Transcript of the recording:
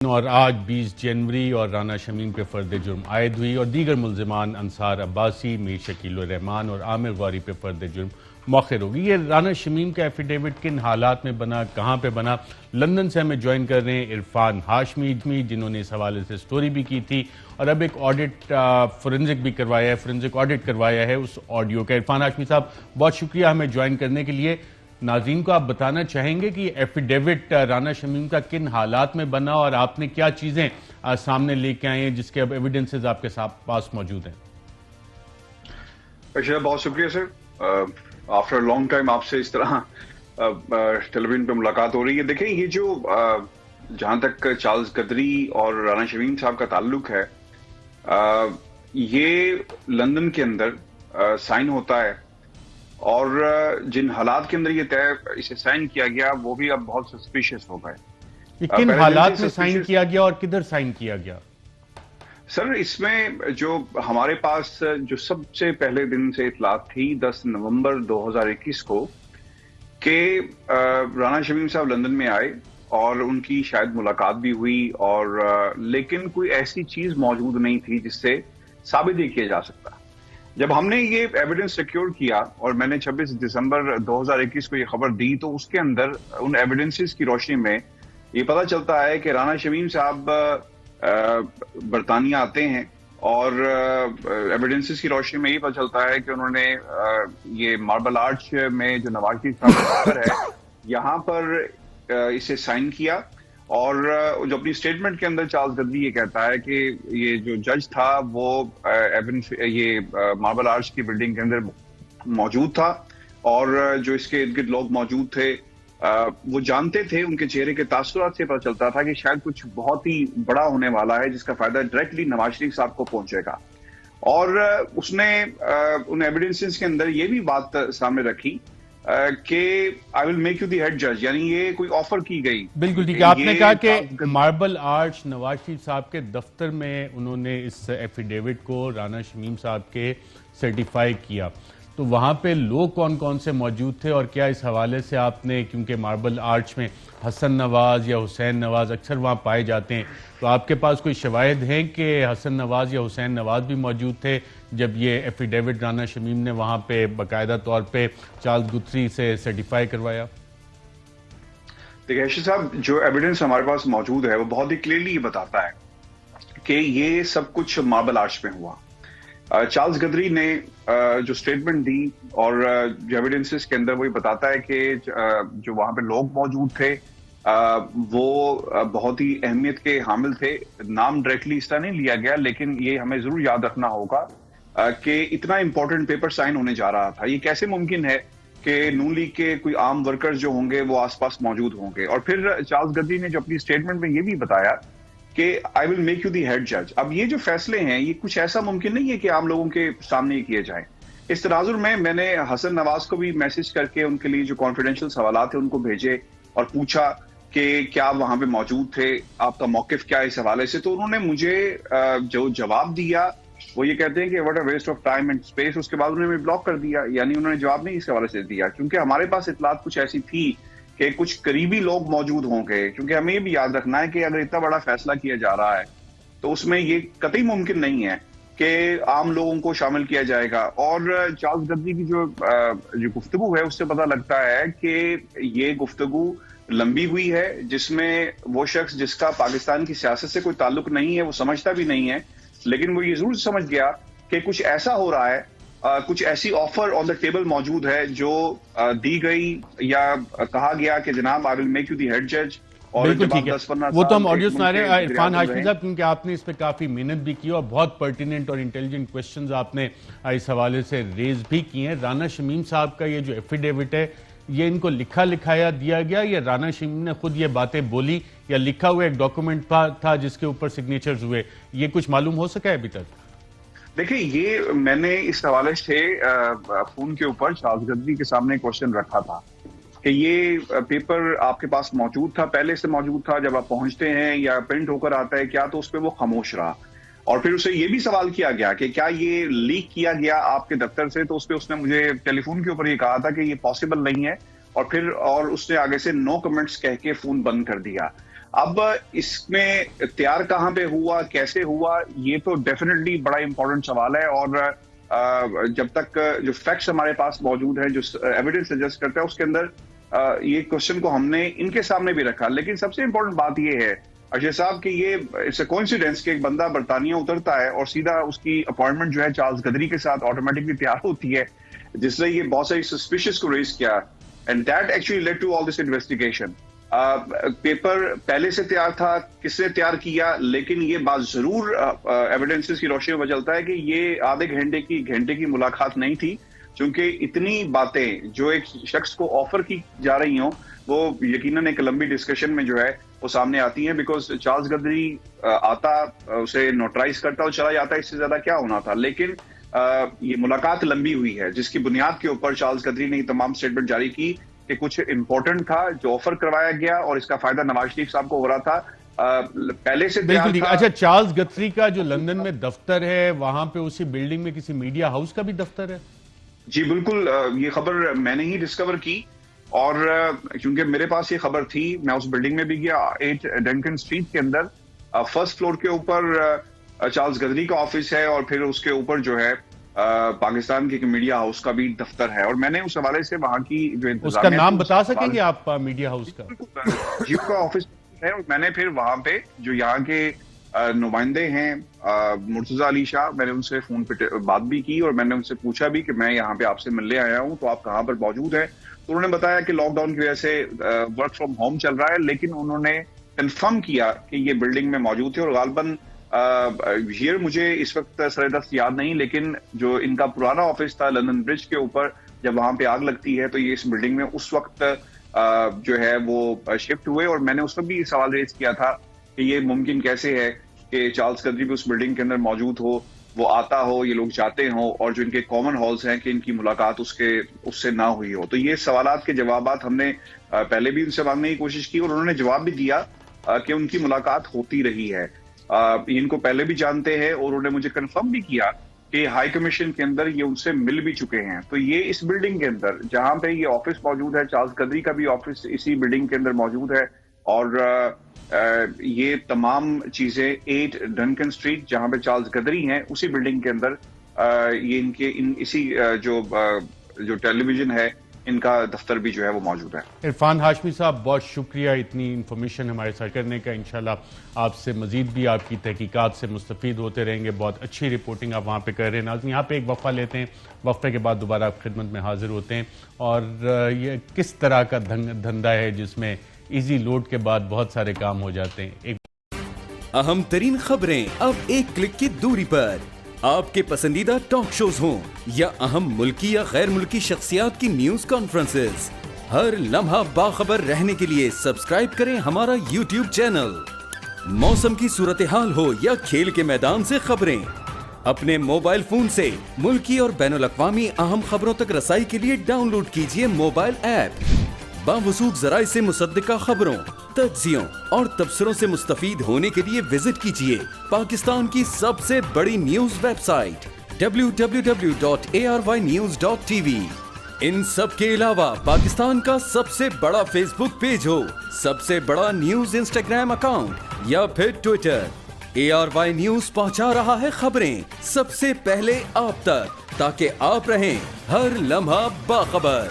اور آج 20 جنوری اور رانا شمیم پہ فرد جرم عائد ہوئی اور دیگر ملزمان انصار عباسی، میر شکیل الرحمان اور عامر غوری پہ فرد جرم مؤخر ہوگی۔ یہ رانا شمیم کا ایفیڈیوٹ کن حالات میں بنا، کہاں پہ بنا؟ لندن سے ہمیں جوائن کر رہے ہیں عرفان ہاشمی، جنہوں نے اس حوالے سے سٹوری بھی کی تھی اور اب ایک آڈٹ فورنزک بھی کروایا ہے، فورنزک آڈٹ کروایا ہے اس آڈیو کا۔ عرفان ہاشمی صاحب، بہت شکریہ ہمیں جوائن کرنے کے لیے۔ ناظرین کو آپ بتانا چاہیں گے کہ ایفیڈیوٹ رانا شمیم کا کن حالات میں بنا اور آپ نے کیا چیزیں سامنے لے کے آئے ہیں جس کے اب ایویڈنسز آپ کے پاس موجود ہیں؟ بہت شکریہ سر، آفٹر لانگ ٹائم آپ سے اس طرح ٹیلی ویژن پہ ملاقات ہو رہی ہے۔ دیکھیں، یہ جو جہاں تک چارلز قدری اور رانا شمیم صاحب کا تعلق ہے، یہ لندن کے اندر سائن ہوتا ہے اور جن حالات کے اندر یہ اسے سائن کیا گیا وہ بھی اب بہت سسپیشیس ہو گئے۔ یہ کن حالات میں سائن کیا گیا اور کدھر سائن کیا گیا؟ سر، اس میں جو ہمارے پاس جو سب سے پہلے دن سے اطلاعات تھی 10 نومبر 2021 کو کہ رانا شمیم صاحب لندن میں آئے اور ان کی شاید ملاقات بھی ہوئی، اور لیکن کوئی ایسی چیز موجود نہیں تھی جس سے ثابت یہ کیا جا سکتا۔ جب ہم نے یہ ایویڈنس سیکیور کیا اور میں نے 26 دسمبر 2021 کو یہ خبر دی، تو اس کے اندر ان ایویڈنسز کی روشنی میں یہ پتہ چلتا ہے کہ رانا شمیم صاحب برطانیہ آتے ہیں، اور ایویڈنسز کی روشنی میں یہ پتہ چلتا ہے کہ انہوں نے یہ ماربل آرچ میں جو نواز شریف صاحب کا دفتر ہے یہاں پر اسے سائن کیا، اور جو اپنی سٹیٹمنٹ کے اندر چارلز قدری یہ کہتا ہے کہ یہ جو جج تھا وہ یہ ماربل آرچ کی بلڈنگ کے اندر موجود تھا، اور جو اس کے ارد گرد لوگ موجود تھے وہ جانتے تھے، ان کے چہرے کے تاثرات سے پتہ چلتا تھا کہ شاید کچھ بہت ہی بڑا ہونے والا ہے جس کا فائدہ ڈائریکٹلی نواز شریف صاحب کو پہنچے گا۔ اور اس نے ان ایویڈنسز کے اندر یہ بھی بات سامنے رکھی کہ I will make you the head جج، یعنی یہ کوئی آفر کی گئی۔ بالکل ٹھیک ہے، آپ نے کہا کہ ماربل آرچ نواز شریف صاحب کے دفتر میں انہوں نے اس ایفیڈیوٹ کو رانا شمیم صاحب کے سرٹیفائی کیا، تو وہاں پہ لوگ کون کون سے موجود تھے اور کیا اس حوالے سے آپ نے، کیونکہ ماربل آرچ میں حسن نواز یا حسین نواز اکثر وہاں پائے جاتے ہیں، تو آپ کے پاس کوئی شواہد ہیں کہ حسن نواز یا حسین نواز بھی موجود تھے جب یہ ایفیڈیوٹ رانا شمیم نے وہاں پہ باقاعدہ طور پہ چارلز قدری سے سرٹیفائی کروایا؟ دیکھیں ارشد صاحب، جو ایویڈنس ہمارے پاس موجود ہے وہ بہت ہی کلیئرلی یہ بتاتا ہے کہ یہ سب کچھ ماربل آرچ میں ہوا۔ چارلز قدری نے جو سٹیٹمنٹ دی اور جو ایویڈنسز کے اندر وہ یہ بتاتا ہے کہ جو وہاں پہ لوگ موجود تھے وہ بہت ہی اہمیت کے حامل تھے۔ نام ڈائریکٹلی اس طرح نہیں لیا گیا، لیکن یہ ہمیں ضرور یاد رکھنا ہوگا کہ اتنا امپورٹنٹ پیپر سائن ہونے جا رہا تھا۔ یہ کیسے ممکن ہے کہ نون لیگ کے کوئی عام ورکر جو ہوں گے وہ آس پاس موجود ہوں گے؟ اور پھر چارلز قدری نے جو اپنی سٹیٹمنٹ میں یہ بھی بتایا کہ I will make you the head جج۔ اب یہ جو فیصلے ہیں یہ کچھ ایسا ممکن نہیں ہے کہ عام لوگوں کے سامنے ہی کیے جائیں۔ اس تناظر میں نے حسن نواز کو بھی میسج کر کے ان کے لیے جو کانفیڈینشیل سوالات ہیں ان کو بھیجے اور پوچھا کہ کیا وہاں پہ موجود تھے، آپ کا موقف کیا اس حوالے سے؟ تو انہوں نے مجھے جو جواب دیا وہ یہ کہتے ہیں کہ what a waste of time and space. اس کے بعد انہوں نے بلاک کر دیا، یعنی انہوں نے جواب نہیں اس حوالے سے دیا، کیونکہ ہمارے پاس اطلاعات کچھ ایسی تھی کہ کچھ قریبی لوگ موجود ہوں گے۔ کیونکہ ہمیں یہ بھی یاد رکھنا ہے کہ اگر اتنا بڑا فیصلہ کیا جا رہا ہے تو اس میں یہ قطعی ممکن نہیں ہے کہ عام لوگوں کو شامل کیا جائے گا۔ اور چارلز قدری کی جو گفتگو ہے اس سے پتہ لگتا ہے کہ یہ گفتگو لمبی ہوئی ہے، جس میں وہ شخص جس کا پاکستان کی سیاست سے کوئی تعلق نہیں ہے، وہ سمجھتا بھی نہیں ہے، لیکن وہ یہ ضرور سمجھ گیا کہ کچھ ایسا ہو رہا ہے، کچھ ایسی آفر آن دا ٹیبل موجود ہے جو دی گئی یا کہا گیا کہ جناب I will make you the head جج۔ بالکل ٹھیک ہے، وہ تو ہم آڈیو سنا رہے ہیں عرفان ہاشمی صاحب، کیونکہ آپ نے اس پہ کافی محنت بھی کی اور بہت پرٹیننٹ اور انٹیلیجنٹ کویسچنز آپ نے اس حوالے سے ریز بھی کی ہیں۔ رانا شمیم صاحب کا یہ جو ایفیڈیوٹ ہے یہ ان کو لکھا لکھایا دیا گیا یا رانا شمیم نے خود یہ باتیں بولی، یا لکھا ہوا ایک ڈاکومنٹ تھا جس کے اوپر سگنیچرز ہوئے؟ یہ کچھ معلوم ہو سکا ہے ابھی تک؟ دیکھیں، یہ میں نے اس حوالے سے فون کے اوپر چارلز قدری کے سامنے کوشچن رکھا تھا کہ یہ پیپر آپ کے پاس موجود تھا، پہلے سے موجود تھا، جب آپ پہنچتے ہیں یا پرنٹ ہو کر آتا ہے کیا؟ تو اس پہ وہ خاموش رہا۔ اور پھر اسے یہ بھی سوال کیا گیا کہ کیا یہ لیک کیا گیا آپ کے دفتر سے؟ تو اس پہ اس نے مجھے ٹیلی فون کے اوپر یہ کہا تھا کہ یہ پاسبل نہیں ہے، اور اس نے آگے سے نو کمنٹس کہہ کے فون بند کر دیا۔ اب اس میں تیار کہاں پہ ہوا، کیسے ہوا، یہ تو ڈیفینیٹلی بڑا امپورٹنٹ سوال ہے، اور جب تک جو فیکٹس ہمارے پاس موجود ہیں، جو ایویڈنس سجیسٹ کرتا ہے، اس کے اندر یہ کوشچن کو ہم نے ان کے سامنے بھی رکھا. لیکن سب سے امپورٹنٹ بات یہ ہے ارشد صاحب کہ یہ اٹس اے کوئنسیڈنس کہ ایک بندہ برطانیہ اترتا ہے اور سیدھا اس کی اپوائنٹمنٹ جو ہے چارلز گدری کے ساتھ آٹومیٹکلی تیار ہوتی ہے، جس نے یہ بہت ساری سسپیشس کو ریز کیا، and that actually lead to all this investigation. Paper پہلے سے تیار تھا، کس نے تیار کیا، لیکن یہ بات ضرور ایویڈنسز کی روشنی میں چلتا ہے کہ یہ آدھے گھنٹے کی ملاقات نہیں تھی، چونکہ اتنی باتیں جو ایک شخص کو آفر کی جا رہی ہوں وہ یقیناً ایک لمبی ڈسکشن میں جو ہے وہ سامنے آتی ہیں. بیکاز چارلز گدری آتا، اسے نوٹرائز کرتا اور چلا جاتا، اس سے زیادہ کیا ہونا تھا. لیکن یہ ملاقات لمبی ہوئی ہے، جس کی بنیاد کے اوپر چارلز گدری نے تمام اسٹیٹمنٹ جاری کی کہ کچھ امپورٹنٹ تھا جو آفر کروایا گیا اور اس کا فائدہ نواز شریف صاحب کو ہو رہا تھا پہلے سے بالکل ٹھیک. تھا. اچھا، چارلز گتری کا جو لندن میں دفتر ہے، وہاں پہ اسی بلڈنگ میں کسی میڈیا ہاؤس کا بھی دفتر ہے؟ جی بالکل، یہ خبر میں نے ہی ڈسکور کی، اور کیونکہ میرے پاس یہ خبر تھی، میں اس بلڈنگ میں بھی گیا. 8 ڈنکن اسٹریٹ کے اندر فرسٹ فلور کے اوپر چارلز گدری کا آفس ہے، اور پھر اس کے اوپر جو ہے پاکستان کے میڈیا ہاؤس کا بھی دفتر ہے. اور میں نے اس حوالے سے وہاں کی جو اس کا نام بتا سکیں گے آپ میڈیا ہاؤس کا؟ جیو کا آفس ہے، اور میں نے پھر وہاں پہ جو یہاں کے نمائندے ہیں مرتضی علی شاہ، میں نے ان سے فون پہ بات بھی کی، اور میں نے ان سے پوچھا بھی کہ میں یہاں پہ آپ سے ملنے آیا ہوں، تو آپ کہاں پر موجود ہیں. تو انہوں نے بتایا کہ لاک ڈاؤن کی وجہ سے ورک فرام ہوم چل رہا ہے، لیکن انہوں نے کنفرم کیا کہ یہ بلڈنگ میں موجود تھے. اور غالباً یہ مجھے اس وقت سر دست یاد نہیں، لیکن جو ان کا پرانا آفس تھا لندن برج کے اوپر، جب وہاں پہ آگ لگتی ہے تو یہ اس بلڈنگ میں اس وقت جو ہے وہ شفٹ ہوئے. اور میں نے اس وقت بھی یہ سوال ریز کیا تھا کہ یہ ممکن کیسے ہے کہ چارلز گدری بھی اس بلڈنگ کے اندر موجود ہو، وہ آتا ہو، یہ لوگ جاتے ہوں، اور جو ان کے کامن ہالز ہیں کہ ان کی ملاقات اس سے نہ ہوئی ہو. تو یہ سوالات کے جوابات ہم نے پہلے بھی ان سے مانگنے کی کوشش کی، اور انہوں نے جواب بھی دیا کہ ان کی ملاقات ہوتی رہی ہے. ان کو پہلے بھی جانتے ہیں، اور انہوں نے مجھے کنفرم بھی کیا کہ ہائی کمیشن کے اندر یہ ان سے مل بھی چکے ہیں. تو یہ اس بلڈنگ کے اندر جہاں پہ یہ آفس موجود ہے، چارلز گدری کا بھی آفس اسی بلڈنگ کے اندر موجود ہے. اور یہ تمام چیزیں 8 ڈنکن اسٹریٹ جہاں پہ چارلز گدری ہیں اسی بلڈنگ کے اندر یہ اسی جو ٹیلی ویژن ہے ان کا دفتر بھی جو ہے وہ موجود ہے. عرفان ہاشمی صاحب، بہت شکریہ اتنی انفارمیشن ہمارے ساتھ کرنے کا. انشاءاللہ آپ سے مزید بھی آپ کی تحقیقات سے مستفید ہوتے رہیں گے. بہت اچھی رپورٹنگ آپ وہاں پہ کر رہے ہیں. ناظرین، یہاں پہ ایک وقفہ لیتے ہیں، وقفے کے بعد دوبارہ آپ خدمت میں حاضر ہوتے ہیں. اور یہ کس طرح کا دھندا ہے جس میں ایزی لوڈ کے بعد بہت سارے کام ہو جاتے ہیں. اہم ترین خبریں اب ایک کلک کی دوری پر. آپ کے پسندیدہ ٹاک شوز ہوں یا اہم ملکی یا غیر ملکی شخصیات کی نیوز کانفرنسز، ہر لمحہ باخبر رہنے کے لیے سبسکرائب کریں ہمارا یوٹیوب چینل. موسم کی صورتحال ہو یا کھیل کے میدان سے خبریں، اپنے موبائل فون سے ملکی اور بین الاقوامی اہم خبروں تک رسائی کے لیے ڈاؤن لوڈ کیجیے موبائل ایپ. باوثوق ذرائع سے مصدقہ خبروں، تجزیوں اور تبصروں سے مستفید ہونے کے لیے وزٹ کیجیے پاکستان کی سب سے بڑی نیوز ویب سائٹ www.arYnews.tv. ان سب کے علاوہ پاکستان کا سب سے بڑا فیس بک پیج ہو، سب سے بڑا نیوز انسٹاگرام اکاؤنٹ یا پھر ٹویٹر، ARY نیوز پہنچا رہا ہے خبریں سب سے پہلے آپ تک، تاکہ آپ رہیں ہر لمحہ باخبر.